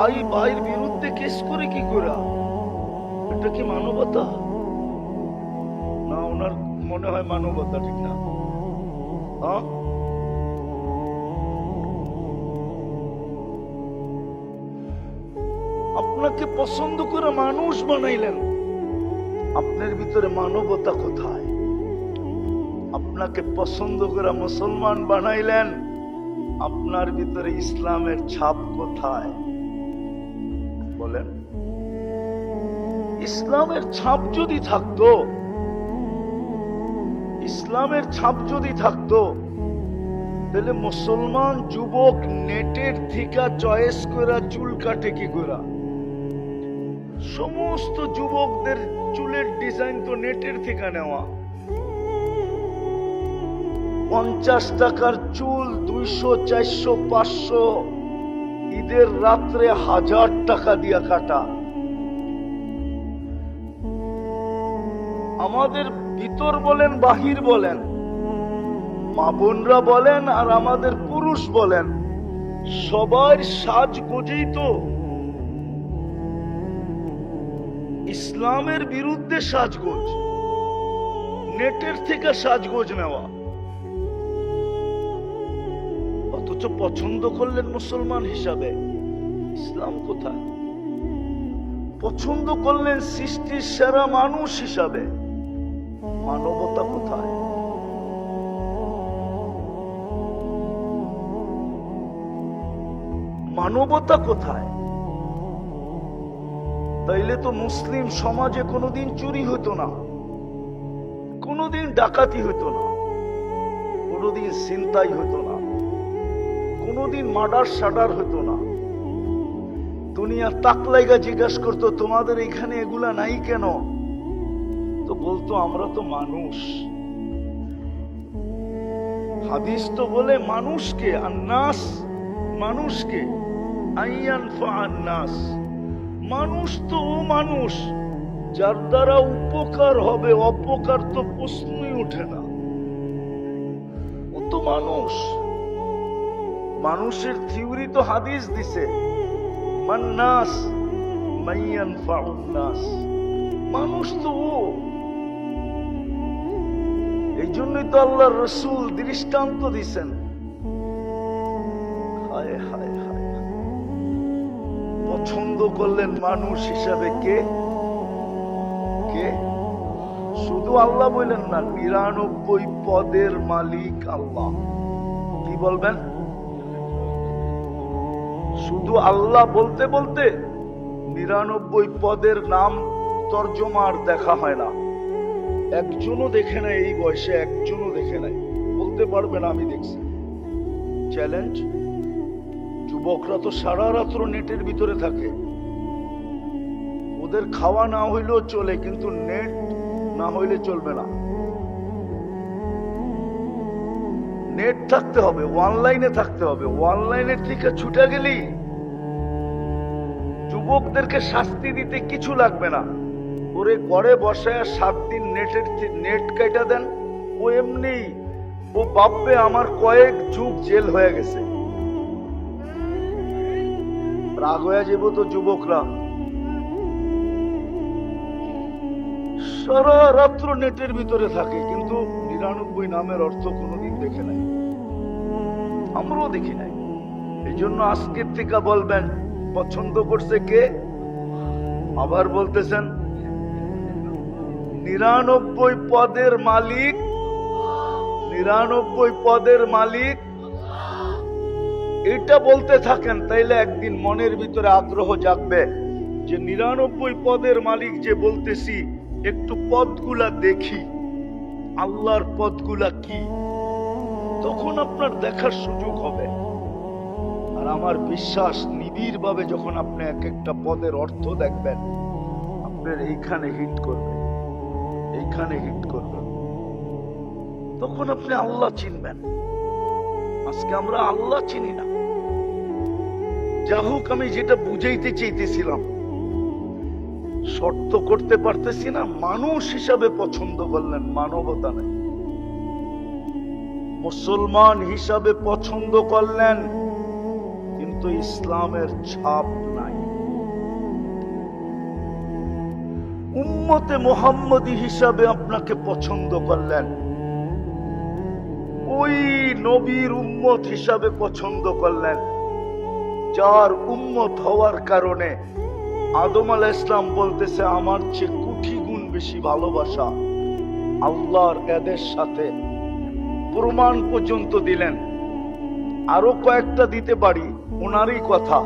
ভাই ভাইয়ের বিরুদ্ধে কেস করে কি করে? এটা কি মানবতা? না ওনার মনে হয় মানবতা, ঠিক না? হ্যাঁ, আপনাকে পছন্দ করে মানুষ বানাইলেন, আপনার ভিতরে মানবতা কোথায়? আপনাকে পছন্দ করে মুসলমান বানাইলেন, আপনার ভিতরে ইসলামের ছাপ কোথায়? বলেন। ইসলামের ছাপ যদি থাকতো, ইসলামের ছাপ যদি থাকতো, তাহলে মুসলমান যুবক নেটের থেকে চয়েস করে চুল কাটে কি করে? সমস্ত যুবকদের চুলের ডিজাইন তো নেটের থেকে নেওয়া। 50 টাকার চুল 200, 400, 500, ঈদের রাত্রে 1000 টাকা দিয়া কাটা। আমাদের ভিতর বলেন বাহির বলেন, মা বোনরা বলেন আর আমাদের পুরুষ বলেন, সবার সাজগোজেই তো ইসলামের বিরুদ্ধে সাজগোজ, নেটের থেকে সাজগোজ নেওয়া। অথচ পছন্দ করলেন মুসলমান হিসাবে, ইসলাম কোথায়? পছন্দ করলেন সৃষ্টির সেরা মানুষ হিসাবে, মানবতা কোথায়? মানবতা কোথায়? তাইলে তো মুসলিম সমাজে কোনোদিন চুরি হতো না, কোনোদিন ডাকাতি হতো না, কোনোদিন ছিনতাই হতো না, কোনোদিন মার্ডার শাডার হতো না। দুনিয়া তাকলাইগা জিজ্ঞাসা করতো তোমাদের এখানে এগুলা নাই কেন? তো বলতো আমরা তো মানুষ। হাদিস তো বলে মানুষকে আন্নাস, মানুষকে আইয়ানফা আন্নাস, মানুষ তো ও মানুষ যার দ্বারা উপকার হবে, অপকার তো প্রশ্নই ওঠে না। ও তো মানুষ। মানুষের থিওরি তো হাদিস দিছে, মান্নাস মাইয়ানফাউন নাস, মানুষ তো ও। এই জন্যই তো আল্লাহর রাসূল দৃষ্টান্ত দিছেন। হায় হায় হায়, পছন্দ করলেন মানুষ হিসাবে কে? কে? শুধু আল্লাহ বললেন না, 99 পদের মালিক আল্লাহ। কি বলবেন? শুধু আল্লাহ বলতে বলতে 99 পদের নাম তর্জমার দেখা হয় না। একজনও দেখে নাই, এই বয়সে একজনও দেখে নাই। বলতে পারবেন আমি দেখছি? চ্যালেঞ্জ। যুবকরা তো সারা রাত্র নেটের ভিতরে থাকে, ওদের খাওয়া না হইলেও চলে, কিন্তু নেট না হইলে চলবে না। নেট থাকতে হবে, অনলাইনে থাকতে হবে। অনলাইনের থেকে ছুটে গেলি যুবকদেরকে শাস্তি দিতে কিছু লাগবে না। ওরে ঘরে বসায় 7 দিন নেট কেটে দেন, ও এমনি ও ভাববে আমার কয়েক যুগ জেল হয়ে গেছে। রাগ হয়ে যাবো তো যুবকরা। সারা রাত্র নেটের ভিতরে থাকে, কিন্তু 99 নামের অর্থ কোনোদিন দেখে নাই, আমরাও দেখি নাই। এই জন্য আজকের থেকে বলবেন পছন্দ করছে কে? আবার বলতেছেন 99 পদের মালিক, 99 পদের মালিক। এটা বলতে থাকেন, তাইলে একদিন মনের ভিতরে আগ্রহ জাগবে যে 99 পদের মালিক যে বলতেছি, একটু পদগুলা দেখি, আল্লাহর পদগুলা কি। তখন আপনার দেখার সুযোগ হবে। আর আমার বিশ্বাস, নিবিড় ভাবে যখন আপনি এক একটা পদের অর্থ দেখবেন, আপনার এইখানে হিট করবে, এইখানে হিট করবে, তখন আপনি আল্লাহ চিনবেন। আজকে আমরা আল্লাহ চিনি না। যা হোক, আমি যেটা বুঝাইতে চাইতেছিলাম, শর্ত করতে পারতেছি না। মানুষ হিসাবে পছন্দ করলেন, মানবতা নাই। মুসলমান হিসাবে পছন্দ করলেন, কিন্তু ইসলামের ছাপ নাই। উম্মতে মুহাম্মদী হিসাবে আপনাকে পছন্দ করলেন, ওই নবীর উম্মত হিসাবে পছন্দ করলেন যার উম্মত হওয়ার কারণে আদম আলাইহিস সালাম বলতেছে আমার চেয়ে কোটি গুণ বেশি ভালোবাসা। আল্লাহর এদের সাথে প্রমাণ পর্যন্ত দিলেন। আরো কয়েকটা দিতে পারি, ওনারই কথা।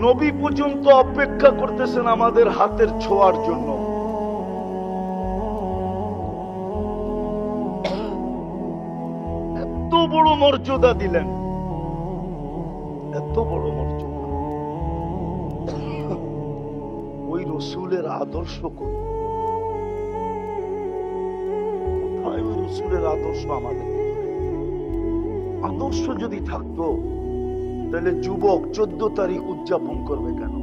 নবী পর্যন্ত অপেক্ষা করতেছেন আমাদের হাতের ছোঁয়ার জন্য। এত বড় মর্যাদা দিলেন, এত বড় মর্যাদা। ওই রসুলের আদর্শ কোথায়? ওই রসুলের আদর্শ আমাদের আদর্শ যদি থাকতো তাহলে যুবক 14 তারিখ উদযাপন করবে কেন?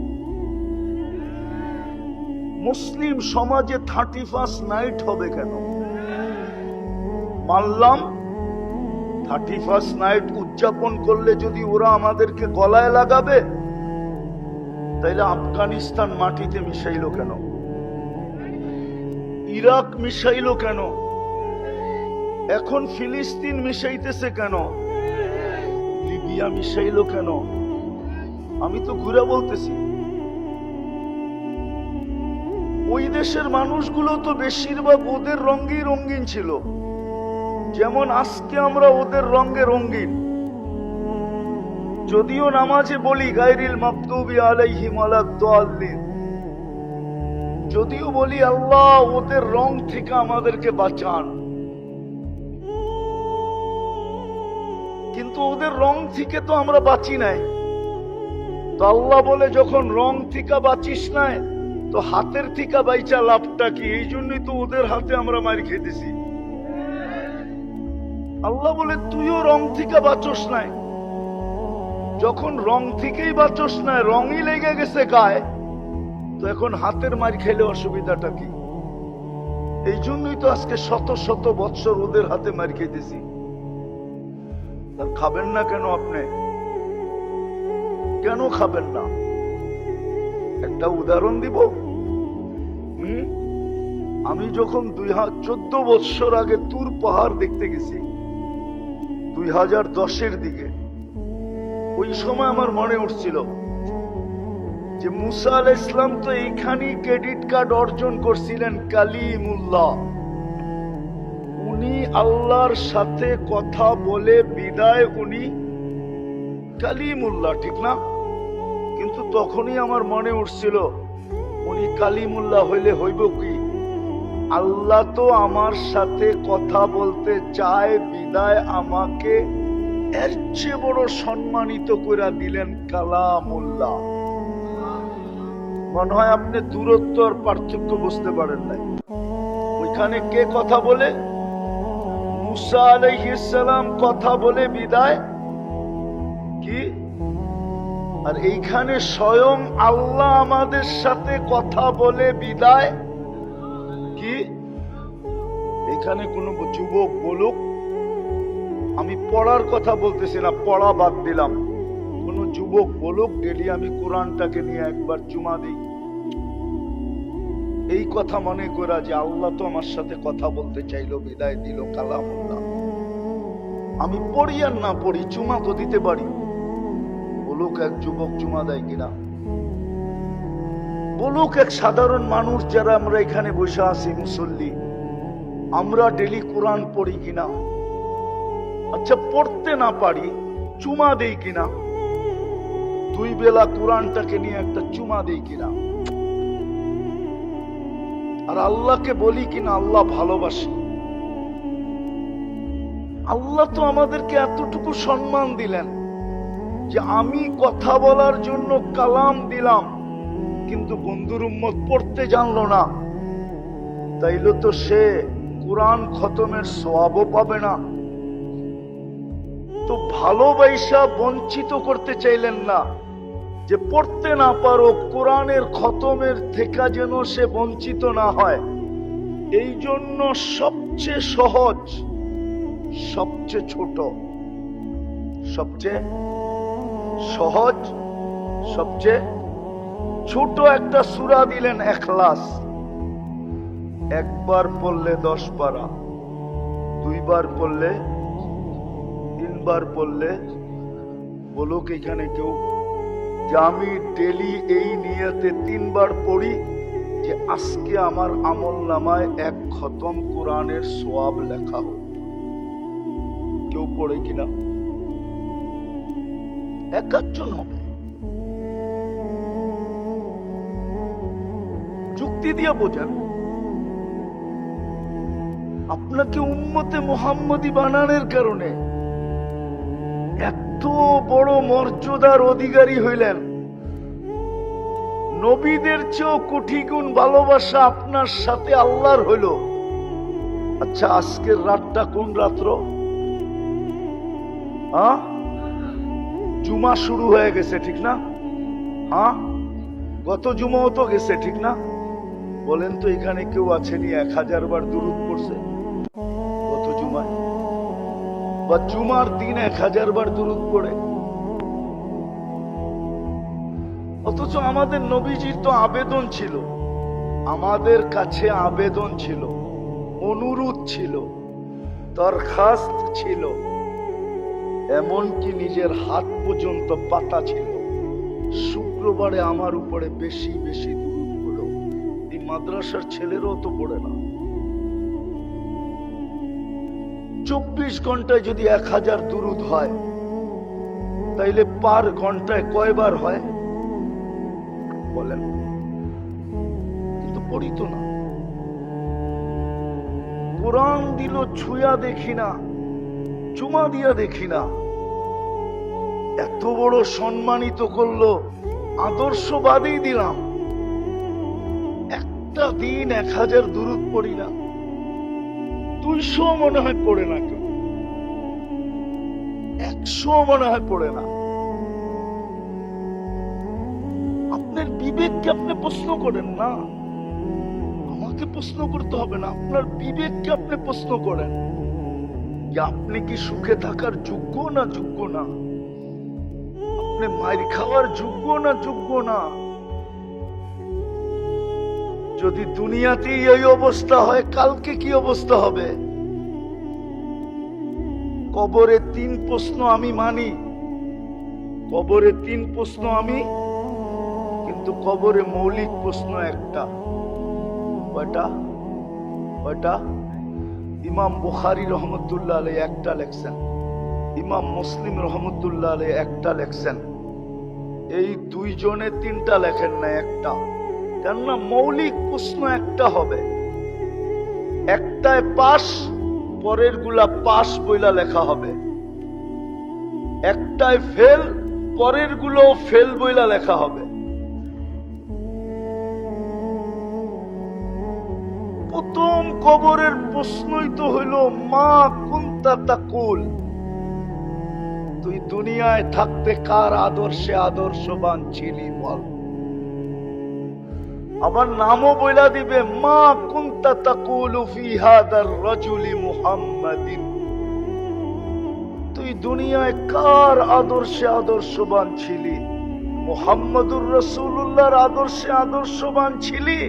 মুসলিম সমাজে 31 নাইট হবে কেন? মানলাম 31 নাইট উদযাপন করলে যদি ওরা আমাদেরকে গলায় লাগাবে, তাইলে আফগানিস্তান মাটিতে মিশাইলো কেন? ইরাক মিশাইলো কেন? এখন ফিলিস্তিন মিশাইতেছে কেন? লিবিয়া মিশাইলো কেন? আমি তো ঘুরে বলতেছি, ওই দেশের মানুষগুলো তো বেশিরভাগ ওদের রঙেই রঙিন ছিল, যেমন আজকে আমরা ওদের রঙে রঙিন। যদিও নামাজে বলি গায়রিল মাগদুবি আলাইহিম ওয়ালাদ-দাল্লিন, যদিও বলি আল্লাহ ওদের রং থেকে আমাদেরকে বাঁচান, কিন্তু ওদের রং থেকে তো আমরা বাঁচি নাই। তো আল্লাহ বলে যখন রং থেকে বাঁচিস নাই তো হাতের থেকে বাইচা লাভটা কি? এই জন্যই তো ওদের হাতে আমরা মার খেতেছি। আল্লাহ বলে তুইও রং থেকে বাঁচস নাই, যখন রং থেকেই বাঁচস নাই, রঙই লেগে গেছে গায়ে, তো এখন হাতের মার খেলে অসুবিধাটা কি? এই জন্যই তো আজকে শত শত বৎসর ওদের হাতে মার খেতেছি। খাবেন না কেন? আপনি কেন খাবেন না? একটা উদাহরণ দিব। আমি যখন 14 বছর আগে তুর পাহাড় দেখতে গেছি 2010-এর দিকে, ওই সময় আমার মনে উঠছিল যে মুসা আলাইহিস সালাম তো এইখানেই ক্রেডিট কার্ড অর্জন করছিলেন, কালিমুল্লাহ। উনি আল্লাহর সাথে কথা বলে বিদায়, উনি কালিমুল্লাহ, ঠিক না? কিন্তু তখনই আমার মনে উঠছিল উনি কালিমুল্লাহ হইলে হইব কি? আল্লাহ তো আমার সাথে কথা বলতে চায় বিদায় আমাকে এর চেয়ে বড় সম্মানিত করে দিলেন কালামুল্লাহ। মনে হয় আপনি দূরত্ব আর পার্থক্য বুঝতে পারেন নাই। ওইখানে কে কথা বলে? মুসা আলাইহিস সালাম কথা বলে বিদায় কি? আর এইখানে স্বয়ং আল্লাহ আমাদের সাথে কথা বলে বিদায় কি? এখানে কোন যুবক বলুক, আমি পড়ার কথা বলতেছি না, পড়া বাদ দিলাম, কোন যুবক বলুক ডেলি আমি কোরআনটাকে নিয়ে একবার চুমা দিই, এই কথা মনে করা যে আল্লাহ তো আমার সাথে কথা বলতে চাইলো, বিদায় দিল কালামুল্লাহ। আমি পড়ি আর না পড়ি, চুমা তো দিতে পারি। বলুক এক যুবক চুমা দেয় কিনা? বলুক এক সাধারণ মানুষ যারা আমরা এখানে বসে আছি মুসল্লি, আমরা ডেলি কোরআন পড়ি কিনা? আচ্ছা পড়তে না পারি, চুমা দেই কিনা? 2 বেলা কোরআনটাকে নিয়ে একটা চুমা দেই কিনা? আর আল্লাহকে বলি কিনা আল্লাহ ভালোবাসি? আল্লাহ তো আমাদেরকে এতটুকু সম্মান দিলেন যে আমি কথা বলার জন্য কালাম দিলাম, কিন্তু বন্ধুর উম্মত পড়তে জানলো না, তাইলে তো সে কোরআন খতমের সওয়াবও পাবে না। তো ভালোবাসা বঞ্চিত করতে চাইলেন না, যে পড়তে না পারো কোরআনের খতমের থেকে যেন সে বঞ্চিত না হয়। এই জন্য সবচেয়ে সহজ, সবচেয়ে ছোট, সবচেয়ে সহজ, সবচেয়ে ছোট একটা সূরা দিলেন ইখলাস। একবার পড়লে 10 পারা, দুইবার পড়লে, তিনবার পড়লে, বলুক এখানে কেউ যে আমি ডেলি এই নিয়তে 3 বার পড়ি যে আজকে আমার আমল নামায় 1 খতম কোরআনের সওয়াব লেখা হোক। কেউ পড়ে কিনা? একজন হবে। যুক্তি দিয়ে বোঝান। আপনাকে উম্মতে মুহাম্মদী বানানোর কারণে এত বড় মর্যাদার অধিকারী হইলেন। নবীদের চেয়েও কোটি গুণ ভালোবাসা আপনার সাথে আল্লাহর হইল। আচ্ছা, আজকের রাতটা কোন রাত্র? জুমা শুরু হয়ে গেছে, ঠিক না? গত জুমাও তো গেছে, ঠিক না? বলেন তো এখানে কেউ আছেনি 1000 বার দুরূদ পড়ছে গত জুমায়? বা জুমার দিন 1000 বার দুরূদ পড়ে? অথচ আমাদের নবীজির তো আবেদন ছিল, আমাদের কাছে আবেদন ছিল, অনুরোধ ছিল, দরখাস্ত ছিল, এমনকি নিজের হাত পর্যন্ত পাতা ছিল, শুক্রবারে আমার উপরে বেশি বেশি দুরূদ পড়ো। এই মাদ্রাসার ছেলেরাও তো পড়ে না। 24 ঘন্টায় যদি 1000 দুরূদ হয়, তাইলে পার ঘন্টায় কয়বার হয় বলেন? কিন্তু পড়ি তো না। কোরআন দিল, ছুঁয়া দেখি না, চুমা দিয়া দেখি না। এত বড় সম্মানিত করলো, আদর্শবাদী দিলাম, একটা দিন 1000 দুরূদ পড়ি না। 200 মনে হয় পড়ে না কেউ, 100 মনে হয় পড়ে না। আপনার বিবেককে আপনি প্রশ্ন করেন না, আমাকে প্রশ্ন করতে হবে না। আপনার বিবেককে আপনি প্রশ্ন করেন যে আপনি কি সুখে থাকার যোগ্য না যোগ্য না? আপনি মাইর খাওয়ার যোগ্য না যোগ্য না? যদি দুনিয়াতেই এই অবস্থা হয়, কালকে কি অবস্থা হবে? কবরে 3 প্রশ্ন আমি মানি, কবরে 3 প্রশ্ন আমি, কিন্তু কবরে মৌলিক প্রশ্ন একটা। কয়টা? ইমাম বুখারী রহমতুল্লাহ আলাইহি একটা লেখছেন, ইমাম মুসলিম রহমতুল্লাহ আলাইহি একটা লেখছেন। এই 2 জনে 3টা লেখেন না, একটা। কেননা মৌলিক প্রশ্ন একটা হবে, একটায় পাস, পরের গুলা পাস বইলা লেখা হবে। একটায় ফেল, পরের গুলো ফেল বইলা লেখা হবে। প্রথম কবরের প্রশ্নই তো হইল মা কুনতা তাকুল, তুই দুনিয়ায় থাকতে কার আদর্শে আদর্শবান ছিলি বল। আবার নামও বইলা দিবে, মা কুনতা তাকুলু ফি হাদার রাজুলি মুহাম্মাদিন, তুই দুনিয়ায় কার আদর্শে আদর্শবান ছিলি? মুহাম্মদুর রাসূলুল্লাহর আদর্শে আদর্শবান ছিলি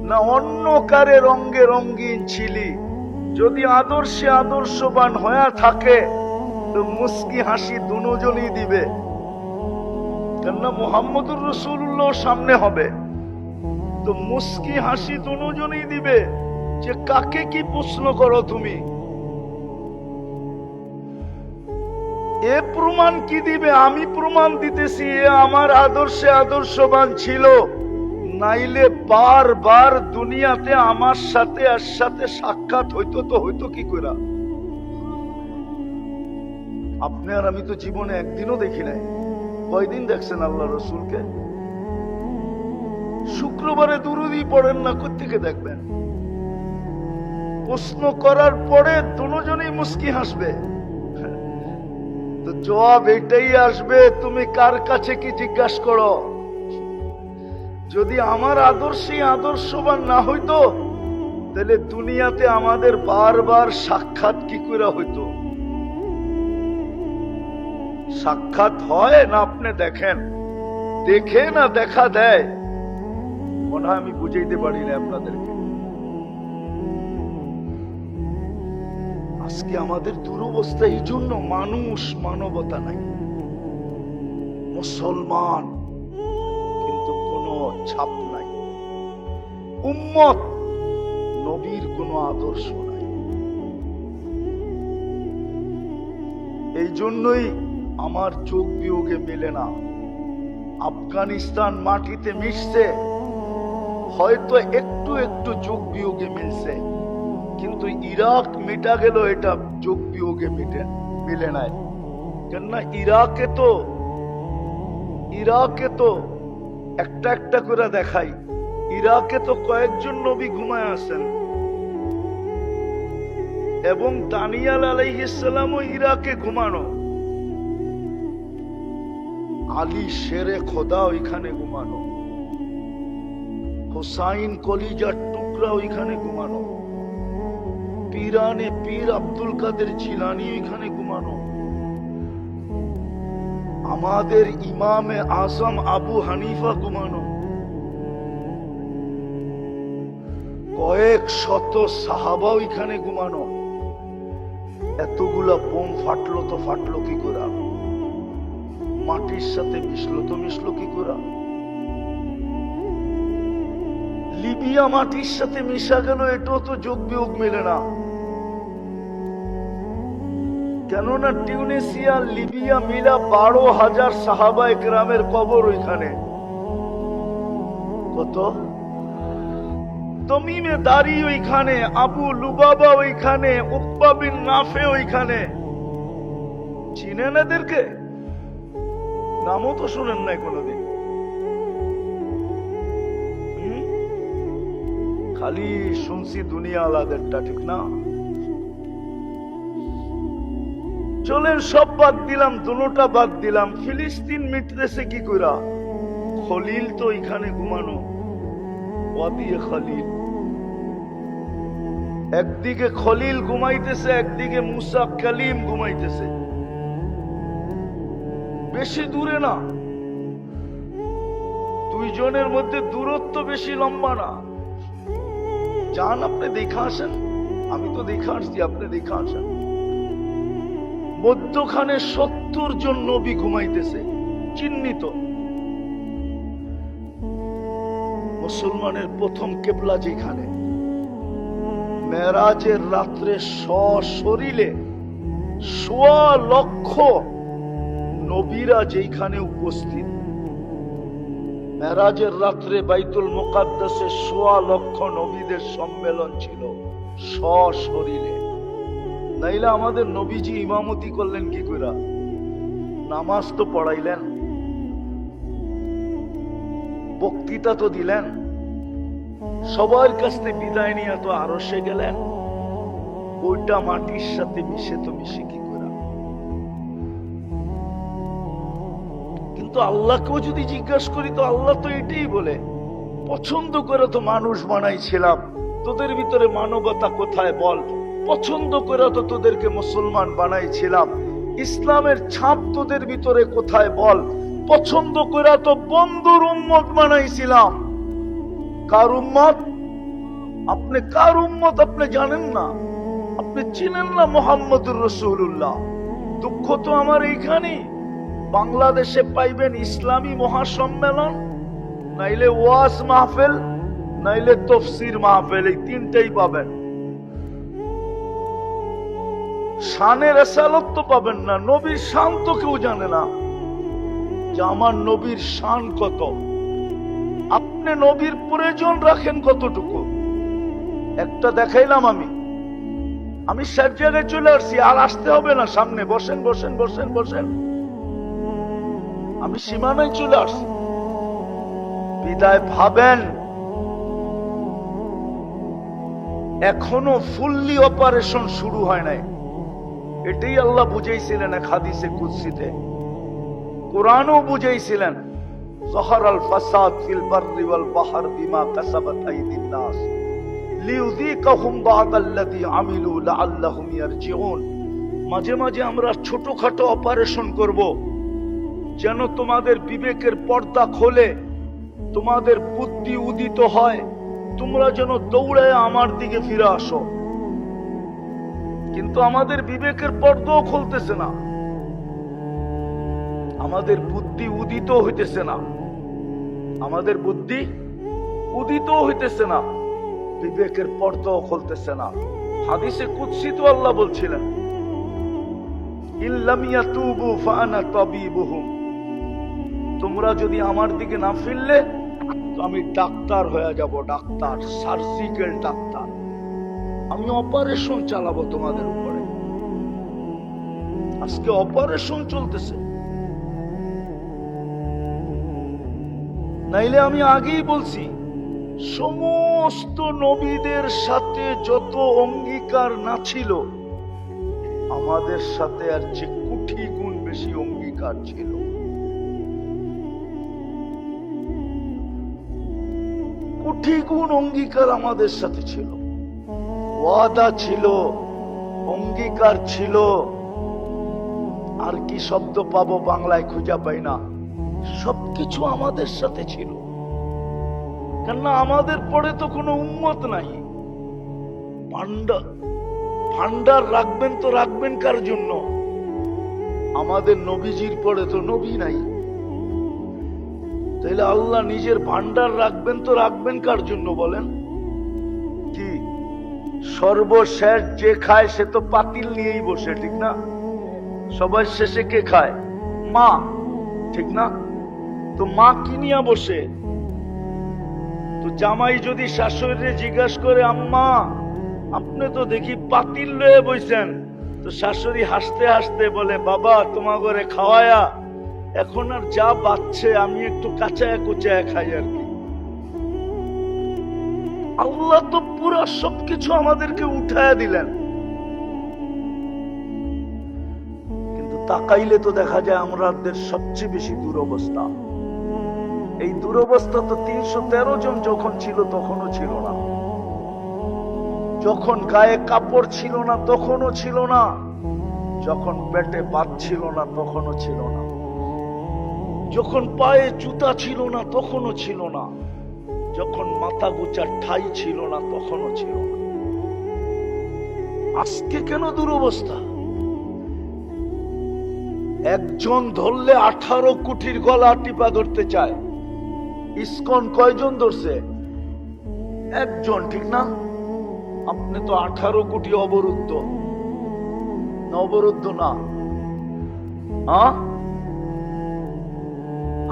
না অন্য কারে রঙ্গে রঙ্গিন ছিলি? যদি আদর্শে আদর্শবান হয়ে থাকে তো মুস্কি হাসি দুজনই দিবে, কেননা মুহাম্মদুর রাসূলুল্লাহ সামনে হবে, তো মুস্কি হাসি দুজনই দিবে যে কাকে কি প্রশ্ন করো তুমি। এ প্রমাণ কি দিবে? আমি প্রমাণ দিতেছি এ আমার আদর্শে আদর্শবান ছিল, নাইলে বারবার দুনিয়াতে আমার সাথে এর সাথে সাক্ষাৎ হইতো তো হইতো কি করে? আপনি আর আমি তো জীবনে একদিনও দেখি নাই। কয়দিন দেখছেন আল্লাহ রসুলকে? শুক্রবারে দুরুদই পড়েন না, কোত্থেকে দেখবেন? প্রশ্ন করার পরে দুজনেই মুস্কি হাসবে, তো জবাব এটাই আসবে, তুমি কার কাছে কি জিজ্ঞাসা করো? যদি আমার আদর্শে আদর্শবান না হইতো তাহলে দুনিয়াতে আমাদের বারবার সাক্ষাৎ কি করে হইতো? সাক্ষাৎ হয় না আপনি দেখেন, দেখে না দেখা দেয়, মনে হয় আমি বুঝাইতে পারি না আপনাদেরকে। আজকে আমাদের দুরবস্থা এই জন্য, মানুষ মানবতা নাই, মুসলমান কিন্তু কোনো ছাপ নাই, উম্মত নবীর কোনো আদর্শ নাই। এই জন্যই আমার যোগ বিয়োগে মেলে না। আফগানিস্তান মাটিতে মিশছে, হয়তো একটু একটু যোগ বিয়োগে মিলছে, কিন্তু ইরাক মিটা গেল, এটা যোগ বিয়োগে মিলে নাই। কেননা ইরাকে তো একটা একটা করে দেখাই, ইরাকে তো কয়েকজন নবী ঘুমায় আছেন, এবং দানিয়াল আলাইহিস সালামও ইরাকে ঘুমানো, আলী শেরে খোদা ওইখানে ঘুমানো, হোসাইন কলিজার টুকরা ওইখানে ঘুমানো, পীরানে পীর আব্দুল কাদের জিলানী ওইখানে ঘুমানো, আমাদের ইমামে আজম আবু হানিফা ঘুমানো, কয়েক শত সাহাবা ওইখানে ঘুমানো। এতগুলা বোম ফাটলো তো ফাটলো কি করে? মাটির সাথে মিশলো কি করে? লিবিয়া মাটির সাথে মিশা গেল, এটাও তো যোগ বিয়োগ মেলে না। কেননা টিউনিসিয়া লিবিয়া মিলা 12,000 সাহাবা একরামের কবর ওইখানে। কত? তমিমে দারি ওইখানে, আবু লুবাবা ওইখানে, উকবা বিন নাফে ওইখানে। চিনেন এদেরকে? নামও তো শুনেন নাই কোনোদিন। খালি শুনছি দুনিয়া আলাদেরটা, ঠিক না? চলেন সব বাদ দিলাম, দুটোটা বাদ দিলাম। ফিলিস্তিন মিটতেছে কি কইরা? খলিল তো এখানে ঘুমানো, ওয়াদিয়ে খলিল। একদিকে খলিল ঘুমাইতেছে, একদিকে মুসা কালিম ঘুমাইতেছে। বেশি দূরে না, দুইজনের মধ্যে দূরত্ব বেশি লম্বা না। যান আপনি দেখে আসেন, আমি তো দেখে আসছি, আপনি দেখে আসেন। মধ্যখানে 70 জন নবী ঘুমাইতেছে, চিহ্নিত। মুসলমানের প্রথম কেবলা যেখানে, মেরাজের রাত্রে সশরীরে 1.25 লক্ষ নবীরা যেখানে উপস্থিত। মেরাজের রাত্রে বাইতুল মুকাদ্দাসে 1.25 লক্ষ নবীদের সম্মেলন ছিল সশরীরে। নাইলে আমাদের নবীজি ইমামতি করলেন কি করে? নামাজ তো পড়াইলেন, বক্তৃতা তো দিলেন, সবার কাছ থেকে বিদায় নিয়ে তো আরশে গেলেন। ওইটা মাটির সাথে মিশে তো মিশে কি করে? কিন্তু আল্লাহকেও যদি জিজ্ঞাসা করি তো আল্লাহ তো এটাই বলে, পছন্দ করে তো মানুষ বানাইছিলাম, তোদের ভিতরে মানবতা কোথায় বল? পছন্দ করে তো তোদেরকে মুসলমান বানাইছিলাম, ইসলামের ছাপ তোদের ভিতরে কোথায় বল? পছন্দ করে তো বন্ধুর উম্মত বানাইছিলাম। কার উম্মত? আপনি কার উম্মত আপনি জানেন না, আপনি চিনেন না মুহাম্মদুর রাসূলুল্লাহ। দুঃখ তো আমার এইখানে, বাংলাদেশে পাইবেন ইসলামী মহাসম্মেলন, নাইলে ওয়াজ মাহফিল, নাইলে তাফসীর মাহফিল, এই তিনটাই পাবেন। শানের রেসালত তো পাবেন না, নবীর শান তো কেউ জানে না যে আমার নবীর শান কত। আপনি নবীর প্রয়োজন রাখেন কতটুকু? একটা দেখাইলাম আমি সব জায়গায় চলে আসছি, আর আসতে হবে না সামনে। বসেন বসেন বসেন বসেন, আমি সীমানায় চলে আসছি। বিদায় ভাবেন এখনো ফুললি অপারেশন শুরু হয় নাই। এটাই আল্লাহ বুঝাইছিলেন এক হাদিসে কুদসিতে, কোরআনও বুঝাইছিলেন, যাহারাল ফাসাদ ফিল বাররি ওয়াল বাহর বিমা কাসাবাত আইদিন নাস লিউযীকাহুম বা'দাল্লাযী আমিলু লাআল্লাহুম ইয়ারজিউন। মাঝে মাঝে আমরা ছোটখাটো অপারেশন করব, যেন তোমাদের বিবেকের পর্দা খোলে, তোমাদের বুদ্ধি উদিত হয়, তোমরা যেন দৌড়ায় আমার দিকে ফিরে আসো। কিন্তু আমাদের বিবেকের পর্দাও খুলতেছে না, আমাদের বুদ্ধি উদিত হইতেছে না, আমাদের বুদ্ধি উদিত হইতেছে না, বিবেকের পর্দাও খুলতেছে না। হাদিসে কুদসি তো আল্লাহ বলছিলেন, ইল্লাম ইয়াতুবু ফাআনা তাবিবুহুম, তোমরা যদি আমার দিকে না ফিরলে তো আমি ডাক্তার হয়ে যাব, ডাক্তার, সার্জিক্যাল ডাক্তার, আমি অপারেশন চালাবো তোমাদের উপরে। আজকে অপারেশন চলতেছে। নাইলে আমি আগেই বলছি, সমস্ত নবীদের সাথে যত অঙ্গীকার না ছিল, আমাদের সাথে আর যে কোটি গুণ বেশি অঙ্গীকার ছিল। কোটি গুণ অঙ্গীকার আমাদের সাথে ছিল, ওয়াদা ছিল, অঙ্গীকার ছিল। আর কি শব্দ পাবো বাংলায় খুঁজে পাই না, সবকিছু আমাদের সাথে ছিল। কেননা আমাদের পরে তো কোনো উম্মত নাই। ভান্ডার রাখবেন তো রাখবেন কার জন্য? আমাদের নবীজির পরে তো নবী নাই, তাইলে আল্লাহ নিজের ভান্ডার রাখবেন তো রাখবেন কার জন্য বলেন? কি সর্বশেষ যে খায় সে তো পাতিল নিয়েই বসে, ঠিক না? সবার শেষে কে খায়? মা, ঠিক না? তো মা কি নিয়ে বসে? তো জামাই যদি শাশুড়িরে জিজ্ঞাসা করে, আম্মা আপনি তো দেখি পাতিল লয়ে বইছেন, তো শাশুড়ি হাসতে হাসতে বলে, বাবা তোমার ঘরে খাওয়ায়া এখন আর যা বাচ্চে আমি একটু কাঁচায়া কুচায়া খাই আর কি। আল্লাহ তো পুরো সবকিছু আমাদেরকে উঠায়া দিলেন, কিন্তু তাকাইলে তো দেখা যায় আমাদের সবচেয়ে বেশি দুরবস্থা। এই দুরবস্থা তো 313 জন যখন ছিল তখনও ছিল না, যখন গায়ে কাপড় ছিল না তখনও ছিল না, যখন পেটে ভাত ছিল না তখনও ছিল না, যখন পায়ে জুতা ছিল না তখনও ছিল না, যখন মাথা গোচার ঠাই ছিল না তখনও ছিল না। আজকে কেন দুরবস্থা? একজন ধরলে 18 কোটির গলা টিপা ধরতে চায়। ইসকন কয়জন ধরছে? একজন, ঠিক না? আপনি তো 18 কোটি অবরুদ্ধ, অবরুদ্ধ না?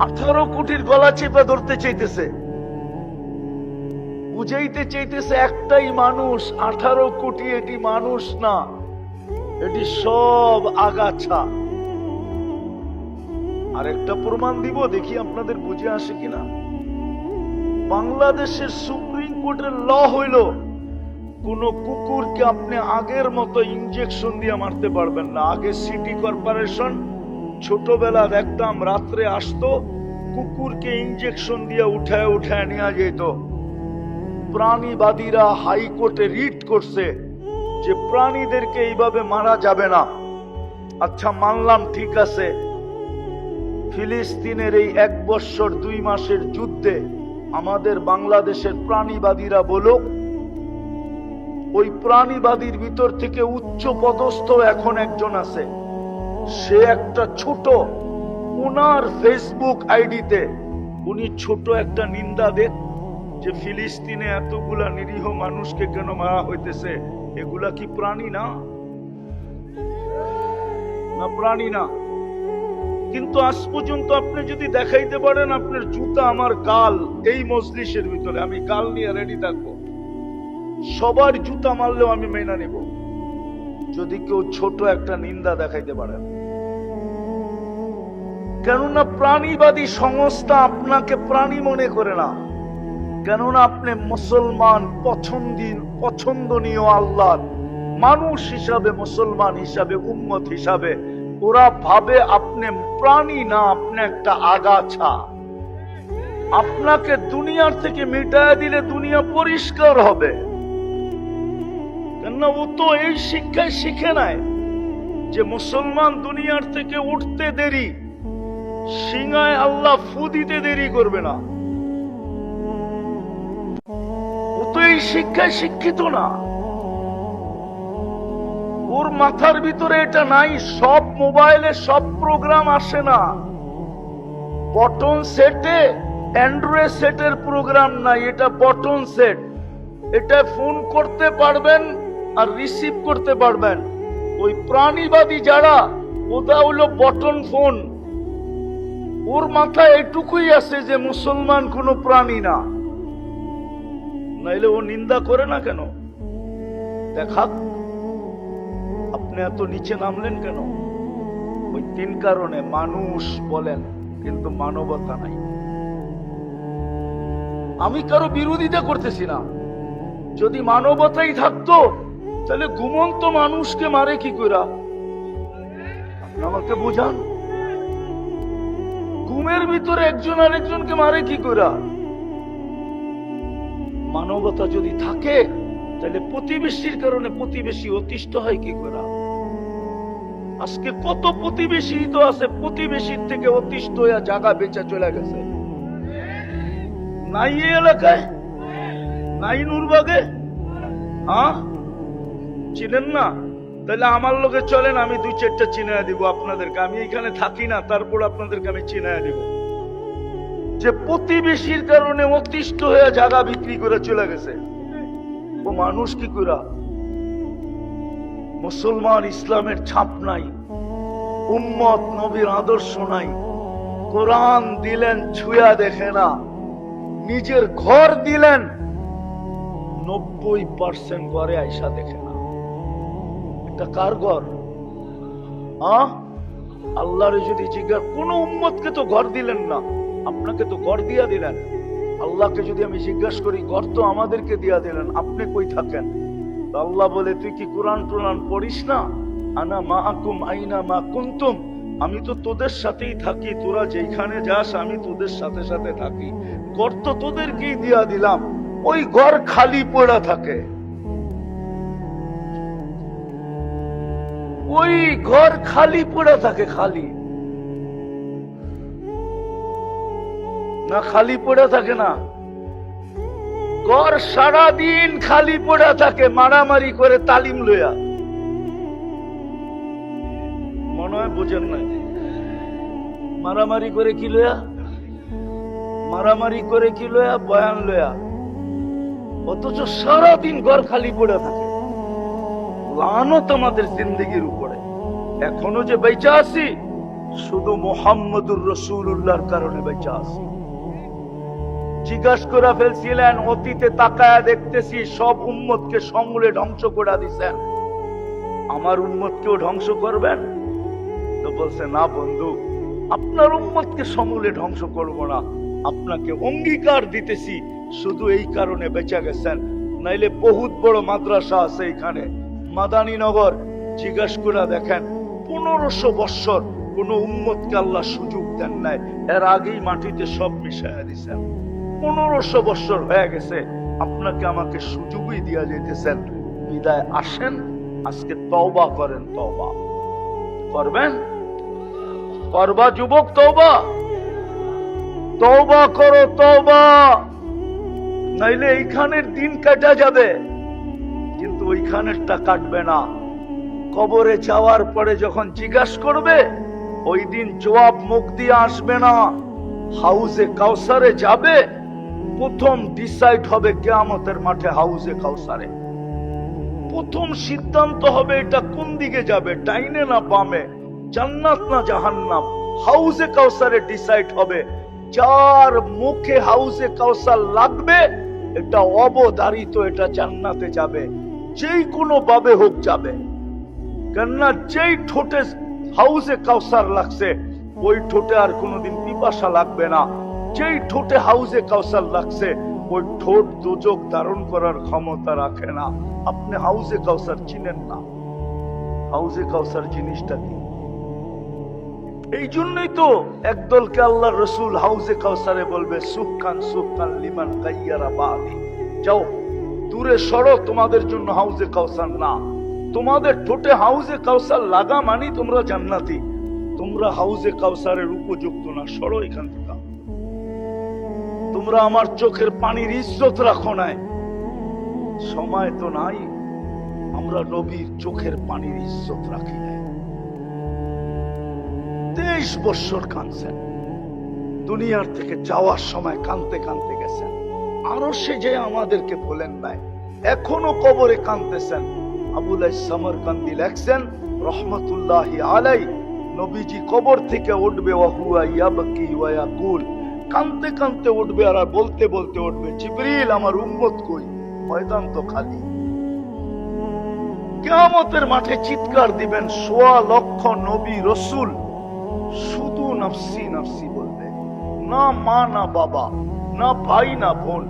18 কোটির গলা চেপে ধরতে চাইতেছে, বুঝাইতে চাইতেছে একটাই মানুষ, 18 কোটি এটি মানুষ না, এটি সব আগাছা। আর একটা প্রমাণ দিব, দেখি আপনাদের বুঝে আসে কিনা। বাংলাদেশের সুপ্রিম কোর্টের ল হইল, কোন কুকুরকে আপনি আগের মতো ইনজেকশন দিয়ে মারতে পারবেন না। আগে সিটি কর্পোরেশন ছোটবেলা দেখতাম রাত্রে আসতো, কুকুরকে ইনজেকশন দিয়ে উঠায় উঠায় নিয়ে যেত। প্রাণীবাদীরা হাইকোর্টে রিট করছে যে প্রাণীদেরকে এইভাবে মারা যাবে না। আচ্ছা মানলাম, ঠিক আছে, ফিলিস্তিনের এই 1 বছর 2 মাসের যুদ্ধে আমাদের বাংলাদেশের প্রাণীবাদীরা বলুক, ওই প্রাণীবাদীর ভিতর থেকে উচ্চ পদস্থ এখন একজন আছে, সে একটা ছোট, উনার ফেসবুক আইডিতে উনি ছোট একটা নিন্দা দেন যে ফিলিস্তিনে এতগুলা নিরীহ মানুষকে কেন মারা হইতেছে, এগুলা কি প্রাণী না? না প্রাণী না। কিন্তু আজ পর্যন্ত আপনি যদি দেখাইতে পারেন আপনার জুতা আমার গাল, এই মজলিসের ভিতরে আমি গাল নিয়ে রেডি থাকবো, সবার জুতা মারলেও আমি মেনে নেব, যদি কেউ ছোট একটা নিন্দা দেখাইতে পারেন। কেননা প্রাণীবাদী সংস্থা আপনাকে প্রাণী মনে করে না, কেননা আপনি মুসলমান, পছন্দনীয় আল্লাহ মানুষ হিসাবে, মুসলমান হিসাবে, উম্মত হিসাবে ওরা ভাবে আপনি প্রাণী না, আপনি একটা আগাছা। আপনাকে দুনিয়ার থেকে মিটায় দিলে দুনিয়া পরিষ্কার হবে, কেননা ও তো এই শিক্ষায় শিখে নাই। যে মুসলমান দুনিয়ার থেকে উঠতে দেরি, সিংহায় আল্লাহ ফু দিতে দেরি করবে না। ও তো এই শিক্ষায় শিক্ষিত না, ওর মাথার ভিতরে এটা নাই। সব মোবাইলে সব প্রোগ্রাম আসে না, বটন সেটে অ্যান্ড্রয়েড সেটের প্রোগ্রাম নাই, এটা বটন সেট। এটা ফোন করতে পারবেন আর রিসিভ করতে পারবেন। ওই প্রাণীবাদী যারা, ওটা হলো বটন ফোন। ওর মাথায় এটুকুই আছে যে মুসলমান কোনো প্রাণী না, নাইলে ও নিন্দা করে না কেন? দেখাক আপনি এত নিচে নামলেন কেন? ওই 3 কারণে। মানুষ বলেন, কিন্তু মানবতা নাই। আমি কারো বিরোধিতা করতেছি না। যদি মানবতাই থাকতো তাহলে ঘুমন্ত মানুষকে মারে কি কইরা? আমাকে বুঝান, ঘুমের ভিতরে একজন আরেকজনকে মারে কি কইরা? মানবতা যদি থাকে তাহলে প্রতিবেশীর কারণে প্রতিবেশী অতিষ্ঠ হয় কি কইরা? আজকে কত প্রতিবেশী তো আছে, প্রতিবেশীর থেকে অতিষ্ঠ হয়ে জায়গা বেচা চলে গেছে। নাই এই এলাকায়, নাই নুরবাগে। হ্যাঁ, চিনেন না? তাহলে আমার লোকে চলেন, আমি 2-4টা চিনায়া দিব আপনাদেরকে। আমি এখানে থাকি না, তারপর আপনাদেরকে আমি চিনায়া দিব যে প্রতিবেশীর কারণে অতিষ্ঠ হয়ে জায়গা বিক্রি করে চলে গেছে। ও মানুষ কি কইরা? মুসলমান ইসলামের ছাপ নাই, উম্মত নবীর আদর্শ নাই, কোরআন দিলেন ছুঁয়া দেখে না, নিজের ঘর দিলেন 90% ঘরে আইসা দেখে না। এটা কার ঘর? আল্লাহর যদি জিজ্ঞাসা, কোন উম্মতকে তো ঘর দিলেন না, আপনাকে তো ঘর দিয়া দিলেন। আল্লাহকে যদি আমি জিজ্ঞাসা করি, ঘর তো আমাদেরকে দিয়া দিলেন, আপনি কই থাকেন? আল্লাহ বলে, তুই কি কোরআন টোরআন পড়িস না? আনা মাআকুম আইনা মা কুনতুম, আমি তো তোদের সাথেই থাকি, তোরা যেখানে যাস আমি তোদের সাথে সাথে থাকি। ঘর তো তোদেরকেই দিয়া দিলাম, ওই ঘর খালি পড়া থাকে। ওই ঘর খালি পড়া থাকে, খালি না? খালি পড়া থাকে না, ঘর সারাদিন খালি পড়া থাকে, মারামারি করে তালিম লইয়া। মনে হয় বোঝেন না? মারামারি করে কি লইয়া? মারামারি করে কি লইয়া? বয়ান লইয়া। অথচ সারাদিন ঘর খালি পড়ে থাকে। লানত আমাদের জিন্দেগির উপরে। এখনো যে বেঁচে আছি, শুধু মুহাম্মদুর রাসূলুল্লাহর কারণে বেঁচে আছি। জিজ্ঞাসা করে ফেলছিলেন, অতীতে তাকায়া দেখতেছি সব উম্মতকে সমূলে ধ্বংস করে দিছেন, আমার উম্মতকেও ধ্বংস করবেন? তো বলছে, না বন্ধু, আপনার উম্মতকে সমূলে ধ্বংস করব না, আপনাকে অঙ্গীকার দিতেছি শুধু এই কারণে বেঁচে গেছেন, নাইলে বহুত বড় মাদ্রাসা আছে এখানে মাদানীনগর। জিজ্ঞাসা করে দেখেন, 1500 বৎসর কোন উম্মতকে আল্লাহ সুযোগ দেন নাই, এর আগেই মাটিতে সব মিশাইয়া দিছেন। 1500 বৎসর হয়ে গেছে, আপনাকে আমাকে সুযোগই দিয়া যেতেছেন। বিদায় আসেন, আজকে তওবা করেন। তওবা করবেন? করবা যুবক? তওবা তওবা করো, তওবা, নাইলে এইখানের দিন কাটা যাবে, কিন্তু ওইখানেরটা কাটবে না। কবরে যাওয়ার পরে যখন জিজ্ঞাসা করবে, ওই দিন জবাব মুখ দিয়ে আসবে না। হাউজে কাউসারে যাবে, প্রথম ডিসাইড হবে কিয়ামতের মাঠে হাউজে কাউসারে। প্রথম সিদ্ধান্ত হবে এটা কোন দিকে যাবে, ডাইনে না বামে, জান্নাত না জাহান্নাম। হাউজে কাউসারে ডিসাইড হবে। যার মুখে হাউজে কাউসার লাগবে, এটা অবধারিত, এটা জান্নাতে যাবে, যেই কোনো ভাবে হোক যাবে। কেননা যেই ঠোঁটে হাউজে কাউসার লাগছে, ওই ঠোঁটে আর কোনোদিন পিপাসা লাগবে না। যেই ঠোঁটে হাউজে কাউসার লাগছে, ওই ঠোঁট দোজক ধারণ করার ক্ষমতা রাখে না। আপনি হাউজে কাউসার চিনেন না, হাউজে কাউসার জিনিসটা কি? এই জন্যই তো একদলকে আল্লাহ রসুল হাউজে কাউসারে বলবে, সুখান সুখান লিমান গাইয়ারা বাদি, যাও দূরে সরো, তোমাদের জন্য হাউজে কাউসার না। তোমাদের ঠোঁটে হাউজে কাউসার লাগা মানি তোমরা জান্নাতি। তোমরা হাউজে কাউসারের উপযুক্ত না, সরো এখান থেকে। তোমরা আমার চোখের পানির ইজ্জত রাখো নাই, সময় তো নাই। আমরা নবীর চোখের পানির ইজ্জত রাখি নাই। 23 বছর কাঁদছেন, দুনিয়ার থেকে যাওয়ার সময় কাঁদতে কাঁদতে গেছেন। আরো সে যে আমাদেরকে বলেন নাই, এখনো কবরে কাঁদতেছেন। আবুল সামরকান্দি লেখছেন রহমতুল্লাহি আলাই, নবীজি কবর থেকে উঠবে ওয়াহুয়া ইয়াবকি ওয়া ইয়াকুল, কাঁদতে কাঁদতে উঠবে আর বলতে বলতে উঠবে, জিবরিল আমার উম্মত কই, ময়দান তো খালি। কিয়ামতের মাঠে চিৎকার দিবেন, 1.25 লক্ষ নবী রসুল শুধু নফসি নফসি বলবে। না মা না বাবা, না ভাই না বোন,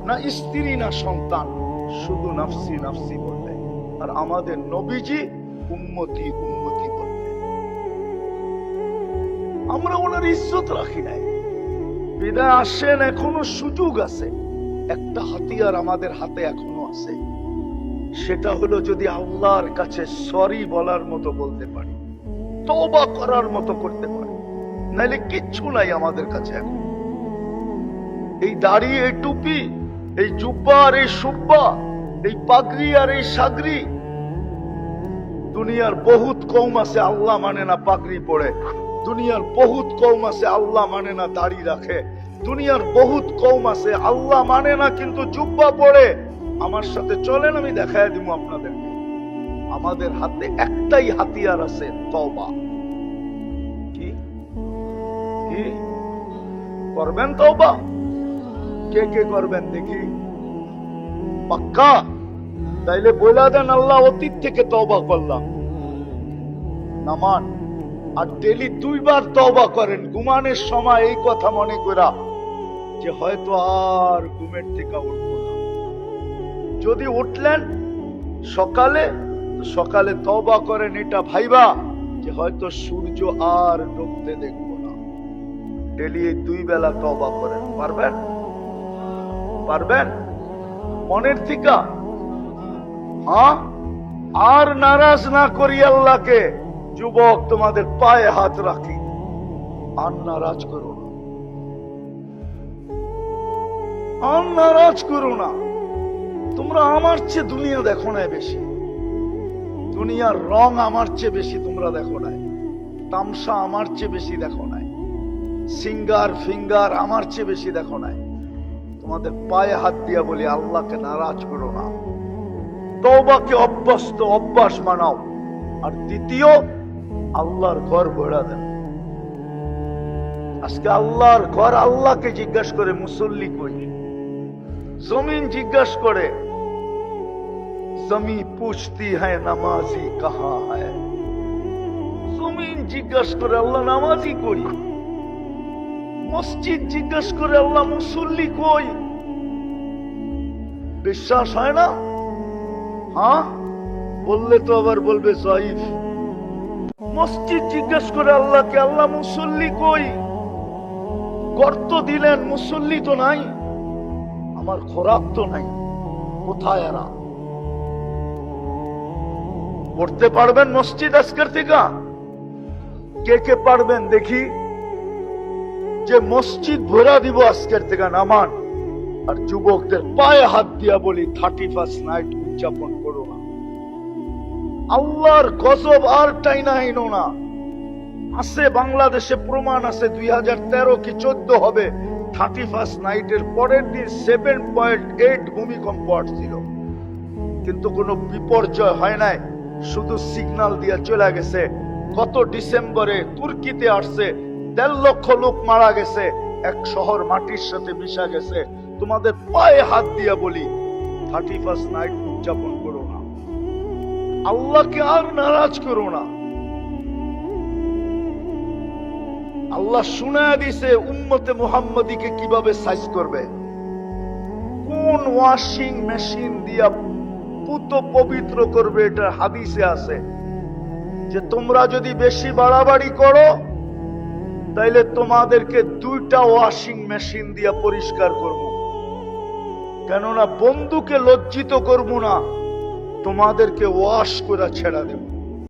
না স্ত্রী না সন্তান, শুধু নফসি নফসি বলবে। আর আমাদের নবীজি উম্মতি উম্মতি বলবে। আমরা ওনার ইজ্জত রাখি নাই। বিদায় আসেন, এখনো সুযোগ আছে। একটা হাতিয়ার আমাদের হাতে এখনো আছে, সেটা হলো যদি আল্লাহর কাছে সরি বলার মতো বলতে পারি, তওবা করার মতো করতে পারি, নাইলে কিচ্ছু নাই আমাদের কাছে এখন। এই দাড়ি, এই টুপি, এই জুব্বা আর এই সুব্বা, এই পাগড়ি আর এই সাগরি, দুনিয়ার বহুত কওম আছে আল্লাহ মানে না পাগড়ি পড়ে। দুনিয়ার বহুত কওম আছে আল্লাহ মানে না দাড়ি রাখে। দুনিয়ার বহুত কওম আছে আল্লাহ মানে না কিন্তু জুব্বা পড়ে। আমার সাথে চলেন, আমি দেখায় দিব আপনাদেরকে। আমাদের হাতে একটাই হাতিয়ার আছে, তওবা। কি কি করবেন তওবা? কে কে করবেন দেখি? পাক্কা? তাইলে বলে দেন, আল্লাহ অতীত থেকে তওবা করলাম। নামান আর ডেলি 2 বার তওবা করেন, ঘুমানোর সময় এই কথা মনে করা যে হয়তো আর ঘুমের থেকে উঠবো না। যদি উঠলেন সকালে, সকালে তওবা করেন এটা ভাইবা যে হয়তো সূর্য আর ডুবতে দেখবো না। ডেলি এই 2 বেলা তওবা করেন। পারবেন? পারবেন? মনের থেকে? হ্যাঁ? আর নারাজ না করি আল্লাহকে। যুবক, তোমাদের পায়ে হাত রাখি, আর নারাজ করো না, আর নারাজ করো না। তোমরা আমার চেয়ে দুনিয়া দেখো নাই বেশি, দুনিয়ার রং আমার চেয়ে বেশি তোমরা দেখো নাই, তামসা আমার চেয়ে বেশি দেখো নাই, সিঙ্গার ফিঙ্গার আমার চেয়ে বেশি দেখো নাই। তোমাদের পায়ে হাত দিয়া বলি, আল্লাহকে নারাজ করো না। তওবাকে অভ্যাস বানাও। আর দ্বিতীয়, আল্লাহর ঘর ভরা দেন। আজকে আল্লাহর ঘর, আল্লাহকে জিজ্ঞাসা করে মুসল্লি কই? জমিন জিজ্ঞাসা করে, জমি পুছতি হ্যায় নামাজি কাহা হ্যায়। জমিন জিজ্ঞাসা করে আল্লাহ নামাজি কই? মসজিদ জিজ্ঞাসা করে আল্লাহ মুসল্লি কই? বিশ্বাস হয় না? হ্যাঁ, বললে তো আবার বলবে জয়ীফ। মসজিদ জিজ্ঞাসা করে আল্লাহকে, আল্লাহ মুসল্লি কই? গর্ত দিলেন, মুসল্লি তো নাই, আমার খোরাক তো নাই, কোথায় এরা? পড়তে পারবেন মসজিদ আজকের থেকে? কে কে পারবেন দেখি? যে মসজিদ ভরা দিব আজকের থেকে, নামান। আর যুবকদের পায়ে হাত দিয়া বলি, 31st নাইট উদযাপন করো না। আল্লাহর গজব আর টাইনা আইনো না। আছে বাংলাদেশে প্রমাণ আছে, 2013 কি 14 হবে, 31st নাইটের পরের দিন 7.8 ভূমিকম্প আসছিল, কিন্তু কোনো বিপর্যয় হয় নাই, শুধু সিগন্যাল দিয়ে চলে গেছে। গত ডিসেম্বরে তুর্কিতে আসছে, 1.5 লক্ষ লোক মারা গেছে, এক শহর মাটির সাথে মিশা গেছে। তোমাদের পায়ে হাত দিয়া বলি, 31st নাইট উদযাপন করো না, আল্লাহকে আর নারাজ করো না। আল্লাহ শুনায়া দিছে উম্মতে মুহাম্মাদীকে কিভাবে সাইজ করবে, কোন ওয়াশিং মেশিন দিয়া পুত পবিত্র করবে। এটা হাদিসে আছে যে তোমরা যদি বেশি বাড়াবাড়ি করো তাইলে তোমাদেরকে 2টা ওয়াশিং মেশিন দিয়া পরিষ্কার করব। কেননা বন্ধুকে লজ্জিত করব না, তোমাদেরকে ওয়াশ করে ছেড়া দেব।